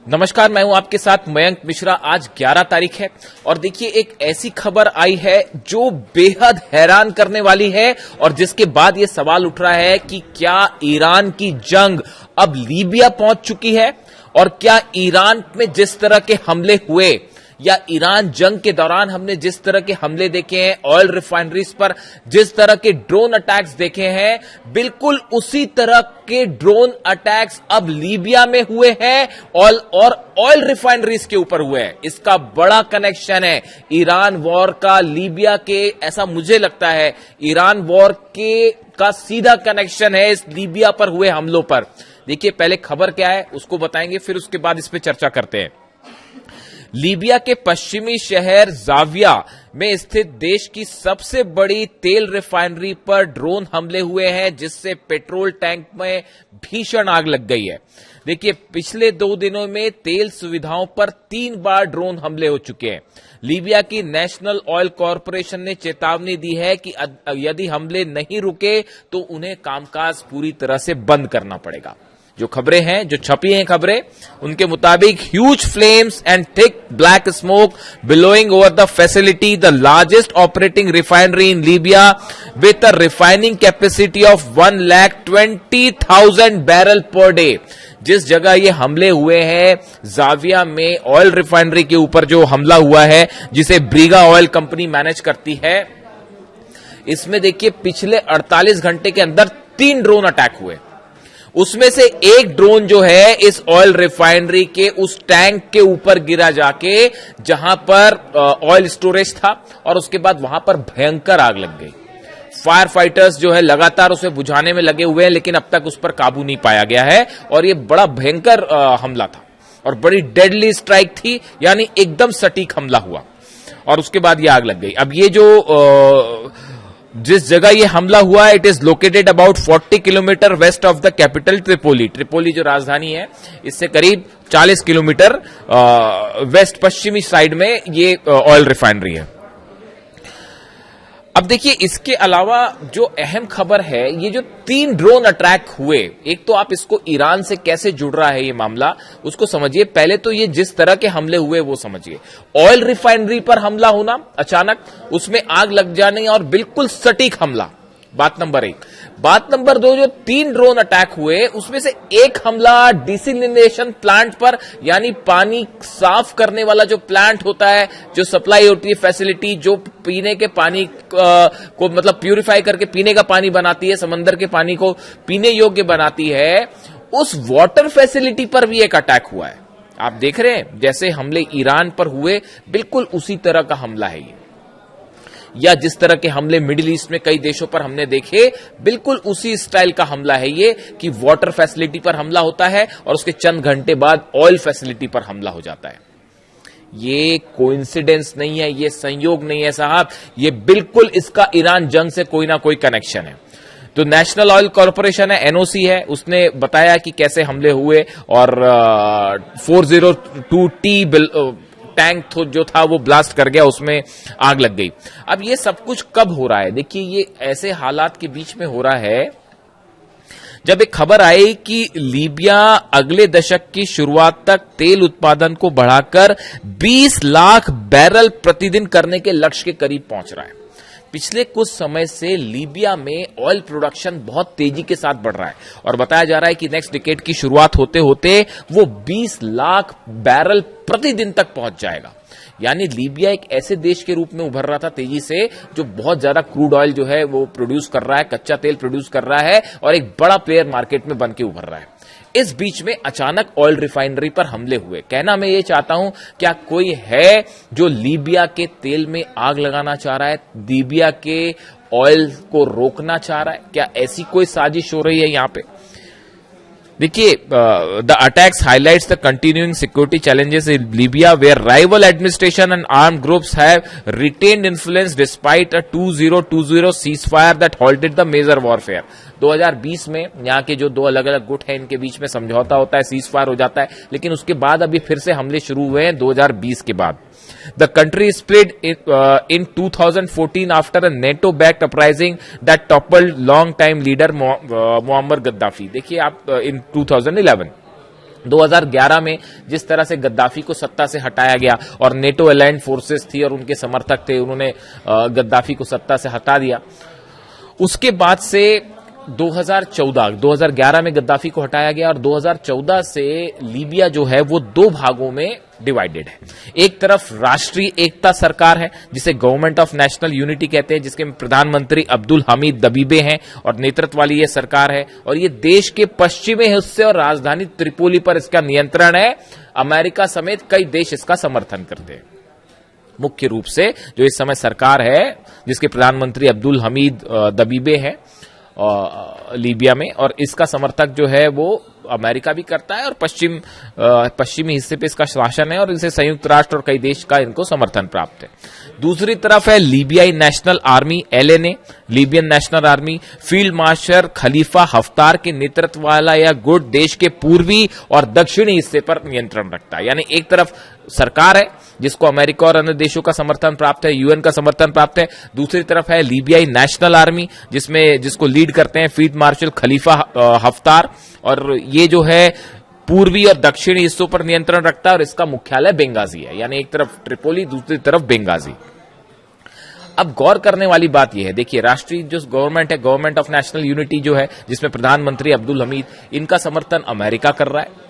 नमस्कार, मैं हूं आपके साथ मयंक मिश्रा। आज 11 तारीख है और देखिए एक ऐसी खबर आई है जो बेहद हैरान करने वाली है और जिसके बाद ये सवाल उठ रहा है कि क्या ईरान की जंग अब लीबिया पहुंच चुकी है और क्या ईरान में जिस तरह के हमले हुए या ईरान जंग के दौरान हमने जिस तरह के हमले देखे हैं, ऑयल रिफाइनरीज पर जिस तरह के ड्रोन अटैक्स देखे हैं, बिल्कुल उसी तरह के ड्रोन अटैक्स अब लीबिया में हुए हैं और ऑयल रिफाइनरीज के ऊपर हुए हैं। इसका बड़ा कनेक्शन है ईरान वॉर का लीबिया के, ऐसा मुझे लगता है ईरान वॉर के का सीधा कनेक्शन है इस लीबिया पर हुए हमलों पर। देखिए पहले खबर क्या है उसको बताएंगे, फिर उसके बाद इस पर चर्चा करते हैं। लीबिया के पश्चिमी शहर जाविया में स्थित देश की सबसे बड़ी तेल रिफाइनरी पर ड्रोन हमले हुए हैं जिससे पेट्रोल टैंक में भीषण आग लग गई है। देखिए पिछले 2 दिनों में तेल सुविधाओं पर 3 बार ड्रोन हमले हो चुके हैं। लीबिया की नेशनल ऑयल कॉरपोरेशन ने चेतावनी दी है कि यदि हमले नहीं रुके तो उन्हें कामकाज पूरी तरह से बंद करना पड़ेगा। जो खबरें हैं, जो छपी हैं खबरें, उनके मुताबिक huge flames and thick black smoke billowing over the facility, the largest operating refinery in Libya with a refining capacity of 1,20,000 barrel per day. जिस जगह ये हमले हुए हैं जाविया में ऑयल रिफाइनरी के ऊपर जो हमला हुआ है जिसे ब्रीगा ऑयल कंपनी मैनेज करती है, इसमें देखिए पिछले 48 घंटे के अंदर 3 ड्रोन अटैक हुए। उसमें से एक ड्रोन जो है इस ऑयल रिफाइनरी के उस टैंक के ऊपर गिरा जाके जहां पर ऑयल स्टोरेज था और उसके बाद वहां पर भयंकर आग लग गई। फायर फाइटर्स जो है लगातार उसे बुझाने में लगे हुए हैं लेकिन अब तक उस पर काबू नहीं पाया गया है और ये बड़ा भयंकर हमला था और बड़ी डेडली स्ट्राइक थी, यानी एकदम सटीक हमला हुआ और उसके बाद ये आग लग गई। अब ये जो जिस जगह ये हमला हुआ it is located about 40 kilometre west of the capital Tripoli. Tripoli जो राजधानी है इससे करीब 40 किलोमीटर वेस्ट पश्चिमी साइड में ये ऑयल रिफाइनरी है। अब देखिए इसके अलावा जो अहम खबर है, ये जो 3 ड्रोन अटैक हुए, एक तो आप इसको ईरान से कैसे जुड़ रहा है ये मामला उसको समझिए। पहले तो ये जिस तरह के हमले हुए वो समझिए। ऑयल रिफाइनरी पर हमला होना अचानक, उसमें आग लग जाने और बिल्कुल सटीक हमला, बात नंबर 1। बात नंबर 2, जो 3 ड्रोन अटैक हुए उसमें से एक हमला डिसलिनेशन प्लांट पर, यानी पानी साफ करने वाला जो प्लांट होता है, जो सप्लाई होती है फैसिलिटी, जो पीने के पानी को मतलब प्यूरिफाई करके पीने का पानी बनाती है, समंदर के पानी को पीने योग्य बनाती है, उस वाटर फैसिलिटी पर भी एक अटैक हुआ है। आप देख रहे हैं जैसे हमले ईरान पर हुए बिल्कुल उसी तरह का हमला है ये, या जिस तरह के हमले मिडिल ईस्ट में कई देशों पर हमने देखे बिल्कुल उसी स्टाइल का हमला है ये कि वाटर फैसिलिटी पर हमला होता है और उसके चंद घंटे बाद ऑयल फैसिलिटी पर हमला हो जाता है। ये कोइंसिडेंस नहीं है, ये संयोग नहीं है साहब, ये बिल्कुल इसका ईरान जंग से कोई ना कोई कनेक्शन है। तो नेशनल ऑयल कॉरपोरेशन है, एनओसी है, उसने बताया कि कैसे हमले हुए और 402T टैंक जो था वो ब्लास्ट कर गया, उसमें आग लग गई। अब ये सब कुछ कब हो रहा है? देखिए ये ऐसे हालात के बीच में हो रहा है जब एक खबर आई कि लीबिया अगले दशक की शुरुआत तक तेल उत्पादन को बढ़ाकर 20 लाख बैरल प्रतिदिन करने के लक्ष्य के करीब पहुंच रहा है। पिछले कुछ समय से लीबिया में ऑयल प्रोडक्शन बहुत तेजी के साथ बढ़ रहा है और बताया जा रहा है कि नेक्स्ट डिकेड की शुरुआत होते होते वो 20 लाख बैरल प्रतिदिन तक पहुंच जाएगा। यानी लीबिया एक ऐसे देश के रूप में उभर रहा था तेजी से जो बहुत ज्यादा क्रूड ऑयल जो है वो प्रोड्यूस कर रहा है, कच्चा तेल प्रोड्यूस कर रहा है और एक बड़ा प्लेयर मार्केट में बन के उभर रहा है। इस बीच में अचानक ऑयल रिफाइनरी पर हमले हुए। कहना मैं ये चाहता हूं, क्या कोई है जो लीबिया के तेल में आग लगाना चाह रहा है, लीबिया के ऑयल को रोकना चाह रहा है? क्या ऐसी कोई साजिश हो रही है यहां पे? देखिए the attacks highlights the continuing security challenges in Libya where rival administration and armed groups have retained influence despite a 2020 ceasefire that halted the major warfare. 2020 में यहाँ के जो 2 अलग अलग गुट हैं इनके बीच में समझौता होता है, सीजफायर हो जाता है, लेकिन उसके बाद अभी फिर से हमले शुरू हुए हैं 2020 के बाद। The country split in 2014 after a NATO-backed uprising that toppled long-time leader Muammar Gaddafi. देखिए आप in 2011 2011 में जिस तरह से गद्दाफी को सत्ता से हटाया गया और नेटो अलाइंड फोर्सेस थी और उनके समर्थक थे, उन्होंने गद्दाफी को सत्ता से हटा दिया। उसके बाद से 2011 में गद्दाफी को हटाया गया और 2014 से लीबिया जो है वो दो भागों में डिवाइडेड है। एक तरफ राष्ट्रीय एकता सरकार है जिसे गवर्नमेंट ऑफ नेशनल यूनिटी कहते हैं, जिसके प्रधानमंत्री अब्दुल हमीद दबीबे हैं और नेतृत्व वाली ये सरकार है और ये देश के पश्चिमी हिस्से और राजधानी त्रिपोली पर इसका नियंत्रण है। अमेरिका समेत कई देश इसका समर्थन करते हैं। मुख्य रूप से जो इस समय सरकार है जिसके प्रधानमंत्री अब्दुल हमीद दबीबे हैं लीबिया में, और इसका समर्थक जो है वो अमेरिका भी करता है और पश्चिमी हिस्से पे इसका शासन है और इसे संयुक्त राष्ट्र और कई देश का इनको समर्थन प्राप्त है। दूसरी तरफ है लीबियाई national army LNA, Libyan national army. Field marshal Khalifa Haftar के नेतृत्व वाला यह गुट देश के पूर्वी और दक्षिणी हिस्से पर नियंत्रण रखता है। यानी एक तरफ सरकार है जिसको अमेरिका और अन्य देशों का समर्थन प्राप्त है, यूएन का समर्थन प्राप्त है। दूसरी तरफ है लीबियाई नेशनल आर्मी जिसको लीड करते हैं फील्ड मार्शल खलीफा हफ्तार, और ये जो है पूर्वी और दक्षिणी हिस्सों पर नियंत्रण रखता है और इसका मुख्यालय बेंगाजी है। यानी एक तरफ ट्रिपोली, दूसरी तरफ बेंगाजी। अब गौर करने वाली बात यह है, देखिए राष्ट्रीय जो गवर्नमेंट है, गवर्नमेंट ऑफ नेशनल यूनिटी जो है, जिसमें प्रधानमंत्री अब्दुल हमीद, इनका समर्थन अमेरिका कर रहा है।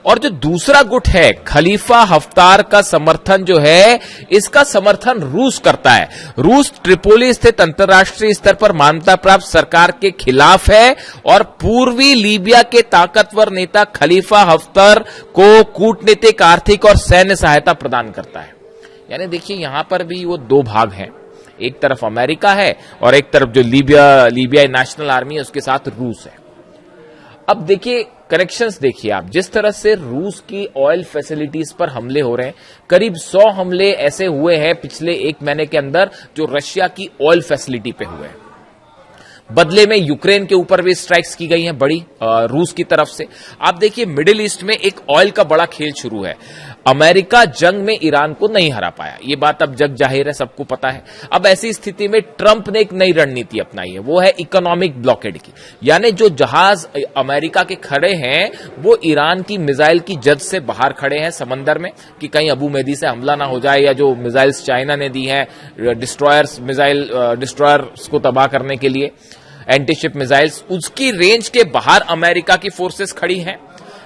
और जो दूसरा गुट है खलीफा हफ्तार का समर्थन जो है, इसका समर्थन रूस करता है। रूस ट्रिपोली स्थित अंतर्राष्ट्रीय स्तर पर मान्यता प्राप्त सरकार के खिलाफ है और पूर्वी लीबिया के ताकतवर नेता खलीफा हफ्तार को कूटनीतिक, आर्थिक और सैन्य सहायता प्रदान करता है। यानी देखिए यहां पर भी वो दो भाग हैं, एक तरफ अमेरिका है और एक तरफ जो लीबिया नेशनल आर्मी है उसके साथ रूस है। अब देखिए कनेक्शंस देखिए आप, जिस तरह से रूस की ऑयल फैसिलिटीज पर हमले हो रहे हैं, करीब 100 हमले ऐसे हुए हैं पिछले एक महीने के अंदर जो रशिया की ऑयल फैसिलिटी पे हुए हैं। बदले में यूक्रेन के ऊपर भी स्ट्राइक्स की गई हैं बड़ी रूस की तरफ से। आप देखिए मिडिल ईस्ट में एक ऑयल का बड़ा खेल शुरू है। अमेरिका जंग में ईरान को नहीं हरा पाया, ये बात अब जग जाहिर है, सबको पता है। अब ऐसी स्थिति में ट्रंप ने एक नई रणनीति अपनाई है, वो है इकोनॉमिक ब्लॉकेड की। यानी जो जहाज अमेरिका के खड़े हैं वो ईरान की मिसाइल की जद से बाहर खड़े हैं समंदर में कि कहीं अबू मेदी से हमला ना हो जाए, या जो मिसाइल्स चाइना ने दी हैं डिस्ट्रॉयर्स को तबाह करने के लिए, एंटीशिप मिसाइल्स, उसकी रेंज के बाहर अमेरिका की फोर्सेस खड़ी हैं।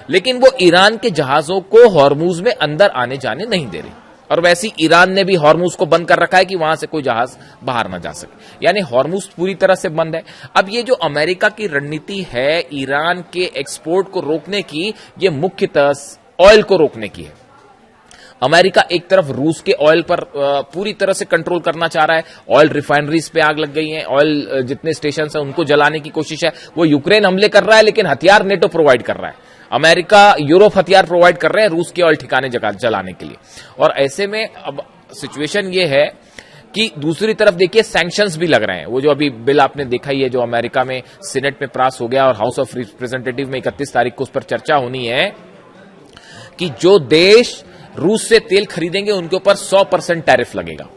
लेकिन वो ईरान के जहाजों को हॉर्मुज में अंदर आने जाने नहीं दे रही, और वैसे ईरान ने भी हॉर्मुज को बंद कर रखा है कि वहां से कोई जहाज बाहर ना जा सके। यानी हॉर्मुज पूरी तरह से बंद है। अब ये जो अमेरिका की रणनीति है ईरान के एक्सपोर्ट को रोकने की, ये मुख्यतः ऑयल को रोकने की है। अमेरिका एक तरफ रूस के ऑयल पर पूरी तरह से कंट्रोल करना चाह रहा है, ऑयल रिफाइनरीज पे आग लग गई है, ऑयल जितने स्टेशन हैं उनको जलाने की कोशिश है। वो यूक्रेन हमले कर रहा है लेकिन हथियार नेटो प्रोवाइड कर रहा है, अमेरिका यूरोप हथियार प्रोवाइड कर रहे हैं रूस के ऑयल ठिकाने जलाने के लिए। और ऐसे में अब सिचुएशन ये है कि दूसरी तरफ देखिए सैंक्शंस भी लग रहे हैं। वो जो अभी बिल आपने देखा ही है जो अमेरिका में सीनेट में पास हो गया और हाउस ऑफ रिप्रेजेंटेटिव में 31 तारीख को उस पर चर्चा होनी है कि जो देश रूस से तेल खरीदेंगे उनके ऊपर 100% टैरिफ लगेगा।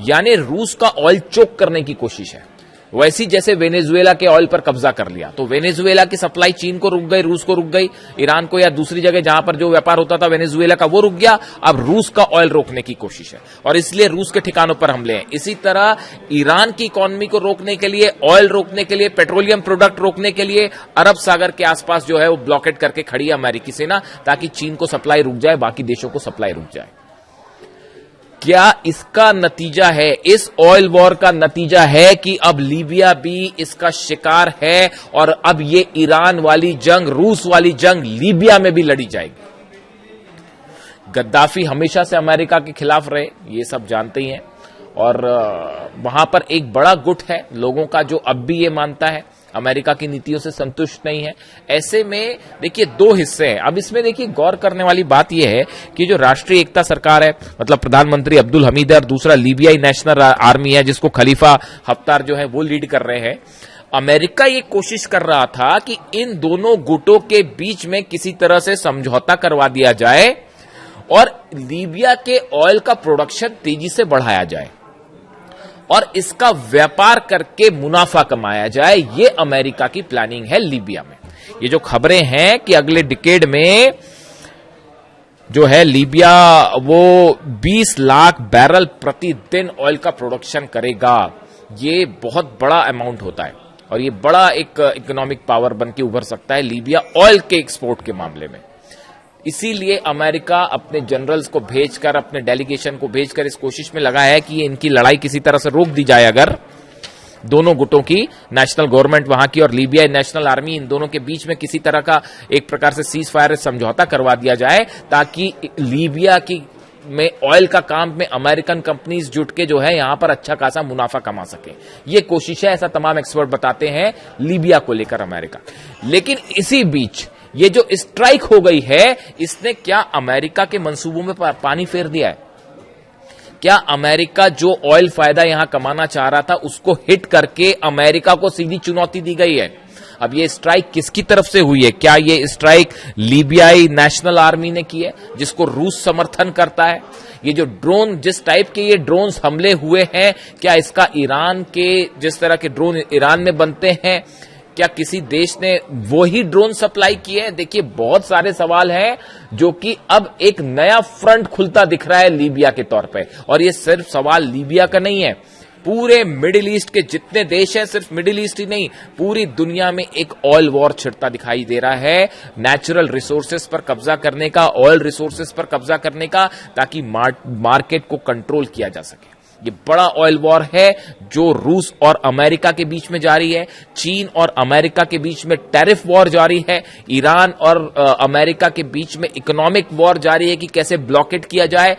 यानी रूस का ऑयल चोक करने की कोशिश है। वैसी जैसे वेनेजुएला के ऑयल पर कब्जा कर लिया, तो वेनेजुएला की सप्लाई चीन को रुक गई, रूस को रुक गई, ईरान को या दूसरी जगह जहां पर जो व्यापार होता था वेनेजुएला का वो रुक गया। अब रूस का ऑयल रोकने की कोशिश है और इसलिए रूस के ठिकानों पर हमले हैं। इसी तरह ईरान की इकोनॉमी को रोकने के लिए, ऑयल रोकने के लिए, पेट्रोलियम प्रोडक्ट रोकने के लिए अरब सागर के आसपास जो है वो ब्लॉकेट करके खड़ी है अमेरिकी सेना, ताकि चीन को सप्लाई रुक जाए, बाकी देशों को सप्लाई रुक जाए। क्या इसका नतीजा है, इस ऑयल वॉर का नतीजा है कि अब लीबिया भी इसका शिकार है और अब ये ईरान वाली जंग, रूस वाली जंग लीबिया में भी लड़ी जाएगी। गद्दाफी हमेशा से अमेरिका के खिलाफ रहे, ये सब जानते ही हैं, और वहां पर एक बड़ा गुट है लोगों का जो अब भी ये मानता है, अमेरिका की नीतियों से संतुष्ट नहीं है। ऐसे में देखिए दो हिस्से हैं। अब इसमें देखिए गौर करने वाली बात यह है कि जो राष्ट्रीय एकता सरकार है, मतलब प्रधानमंत्री अब्दुल हमीद है, और दूसरा लीबियाई नेशनल आर्मी है जिसको खलीफा हफ्तार जो है वो लीड कर रहे हैं। अमेरिका ये कोशिश कर रहा था कि इन दोनों गुटों के बीच में किसी तरह से समझौता करवा दिया जाए और लीबिया के ऑयल का प्रोडक्शन तेजी से बढ़ाया जाए और इसका व्यापार करके मुनाफा कमाया जाए। ये अमेरिका की प्लानिंग है लीबिया में। ये जो खबरें हैं कि अगले डिकेड में जो है लीबिया, वो 20 लाख बैरल प्रतिदिन ऑयल का प्रोडक्शन करेगा। ये बहुत बड़ा अमाउंट होता है और ये बड़ा एक इकोनॉमिक पावर बन के उभर सकता है लीबिया ऑयल के एक्सपोर्ट के मामले में। इसीलिए अमेरिका अपने जनरल्स को भेजकर, अपने डेलीगेशन को भेजकर इस कोशिश में लगा है कि इनकी लड़ाई किसी तरह से रोक दी जाए। अगर दोनों गुटों की, नेशनल गवर्नमेंट वहां की और लीबिया नेशनल आर्मी, इन दोनों के बीच में किसी तरह का एक प्रकार से सीज फायर समझौता करवा दिया जाए, ताकि लीबिया की में ऑयल का काम में अमेरिकन कंपनीज जुट के जो है यहां पर अच्छा खासा मुनाफा कमा सके। ये कोशिश है, ऐसा तमाम एक्सपर्ट बताते हैं लीबिया को लेकर अमेरिका। लेकिन इसी बीच ये जो स्ट्राइक हो गई है, इसने क्या अमेरिका के मंसूबों में पानी फेर दिया है? क्या अमेरिका जो ऑयल फायदा यहां कमाना चाह रहा था, उसको हिट करके अमेरिका को सीधी चुनौती दी गई है? अब ये स्ट्राइक किसकी तरफ से हुई है? क्या ये स्ट्राइक लीबियाई नेशनल आर्मी ने की है, जिसको रूस समर्थन करता है? ये जो ड्रोन, जिस टाइप के ये ड्रोन्स हमले हुए हैं, क्या इसका ईरान के, जिस तरह के ड्रोन ईरान में बनते हैं, क्या किसी देश ने वो ही ड्रोन सप्लाई किए हैं? देखिए, बहुत सारे सवाल हैं जो कि अब एक नया फ्रंट खुलता दिख रहा है लीबिया के तौर पे। और ये सिर्फ सवाल लीबिया का नहीं है, पूरे मिडिल ईस्ट के जितने देश हैं, सिर्फ मिडिल ईस्ट ही नहीं, पूरी दुनिया में एक ऑयल वॉर छिड़ता दिखाई दे रहा है, नेचुरल रिसोर्सेस पर कब्जा करने का, ऑयल रिसोर्सेस पर कब्जा करने का, ताकि मार्केट को कंट्रोल किया जा सके। ये बड़ा ऑयल वॉर है जो रूस और अमेरिका के बीच में जारी है। चीन और अमेरिका के बीच में टैरिफ वॉर जारी है। ईरान और अमेरिका के बीच में इकोनॉमिक वॉर जारी है कि कैसे ब्लॉकेट किया जाए।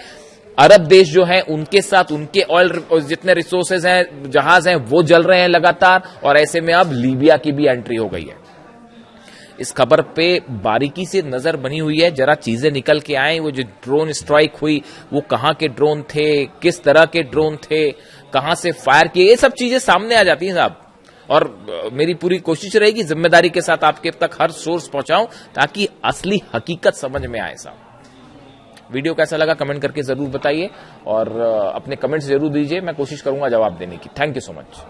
अरब देश जो हैं, उनके साथ उनके ऑयल जितने रिसोर्सेज हैं, जहाज हैं, वो जल रहे हैं लगातार। और ऐसे में अब लीबिया की भी एंट्री हो गई है। इस खबर पे बारीकी से नजर बनी हुई है, जरा चीजें निकल के आए। वो जो ड्रोन स्ट्राइक हुई, वो कहां के ड्रोन थे, किस तरह के ड्रोन थे, कहां से फायर किए, ये सब चीजें सामने आ जाती हैं साहब। और मेरी पूरी कोशिश रहेगी जिम्मेदारी के साथ आपके तक हर सोर्स पहुंचाऊं, ताकि असली हकीकत समझ में आए साहब। वीडियो कैसा लगा कमेंट करके जरूर बताइए और अपने कमेंट्स जरूर दीजिए, मैं कोशिश करूंगा जवाब देने की। Thank you so much.